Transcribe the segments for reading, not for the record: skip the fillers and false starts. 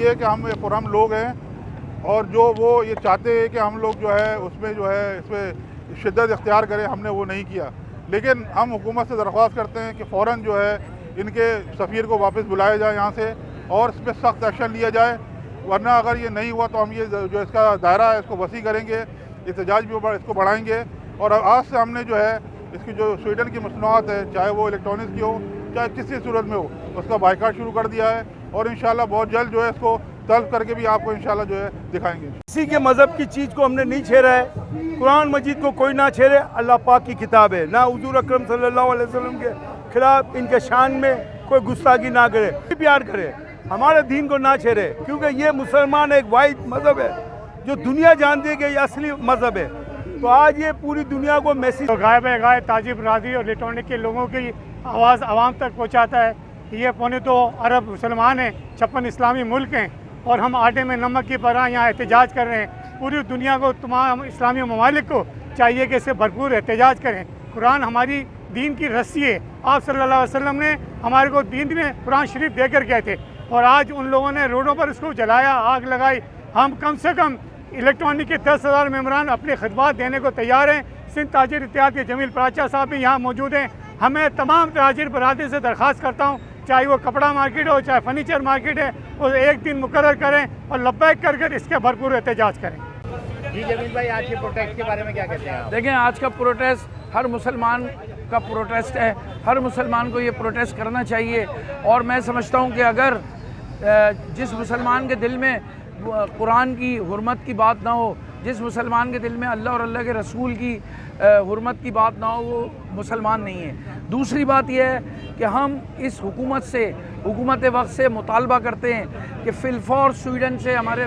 ये है कि हम पुरअमन लोग हैं और जो वो ये चाहते हैं कि हम लोग जो है उसमें जो है इसमें शिद्दत इख्तियार करें, हमने वो नहीं किया। लेकिन हम हुकूमत से दरख्वास्त करते हैं कि फ़ौरन जो है इनके सफ़ीर को वापस बुलाया जाए यहाँ से और इस पर सख्त एक्शन लिया जाए, वरना अगर ये नहीं हुआ तो हम ये जो इसका दायरा है इसको वसी करेंगे, एहतजाज भी इसको बढ़ाएंगे। और आज से हमने जो है इसकी जो स्वीडन की मसनूआत है, चाहे वो इलेक्ट्रॉनिक्स की हो चाहे किसी सूरत में हो, उसका बाइकाट शुरू कर दिया है और इंशाल्लाह बहुत जल्द जो है इसको तलब करके भी आपको इंशाल्लाह जो है दिखाएंगे। किसी के मज़हब की चीज़ को हमने नहीं छेड़ा है, कुरान मजीद को कोई ना छेड़े, अल्लाह पाक की किताब है, ना हुज़ूर अकरम सल्लल्लाहु अलैहि वसल्लम के खिलाफ इनके शान में कोई गुस्ताखी ना करे, प्यार करे, हमारे दीन को ना छेड़े, क्योंकि ये मुसलमान एक वाहिद मज़हब है जो दुनिया जानती है कि ये असली मज़हब है। तो आज ये पूरी दुनिया को मैसेज तो गाय ताजिब राजी और इलेक्ट्रॉनिक के लोगों की आवाज़ आवाम तक पहुँचाता है कि ये पौने तो अरब मुसलमान हैं, 56 इस्लामी मुल्क हैं और हम आटे में नमक की तरह यहाँ एहतजाज कर रहे हैं। पूरी दुनिया को, तमाम इस्लामी ममालिक को चाहिए कि इससे भरपूर एहतजाज करें। कुरान हमारी दीन की रस्सी है, आप सल्लल्लाहु अलैहि वसल्लम ने हमारे को दीन में कुरान शरीफ देकर गए थे और आज उन लोगों ने रोडों पर इसको जलाया, आग लगाई। हम कम से कम इलेक्ट्रॉनिक के 10,000 मेम्बरान अपने खिदमात देने को तैयार हैं। सिंध ताजिर इत्तेहाद के जमील प्राचा साहब भी यहाँ मौजूद हैं। हमें तमाम ताजिर बरादरी से दरख्वास्त करता हूँ, चाहे वो कपड़ा मार्केट हो चाहे फर्नीचर मार्केट है, वो एक दिन मुकर्रर करें और लब्बैक कर इसके भरपूर एहतजाज करें। जी जमील भाई, आज के प्रोटेस्ट के बारे में क्या कहते हैं आप? देखें, आज का प्रोटेस्ट हर मुसलमान का प्रोटेस्ट है, हर मुसलमान को ये प्रोटेस्ट करना चाहिए। और मैं समझता हूँ कि अगर जिस मुसलमान के दिल में कुरान की हुर्मत की बात ना हो, जिस मुसलमान के दिल में अल्लाह और अल्लाह के रसूल की हुर्मत की बात ना हो, वो मुसलमान नहीं है। दूसरी बात यह है कि हम इस हुकूमत वक्त से मुतालबा करते हैं कि फिलफौर स्वीडन से हमारे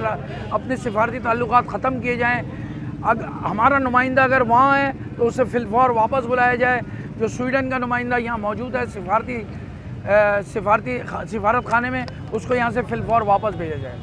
अपने सिफारती ताल्लुकात ख़त्म किए जाएँ। अगर हमारा नुमाइंदा अगर वहाँ है तो उसे फिलफौर वापस बुलाया जाए। जो स्वीडन का नुमाइंदा यहाँ मौजूद है सिफारत खाने में, उसको यहाँ से फिलफौर वापस भेजा जाए।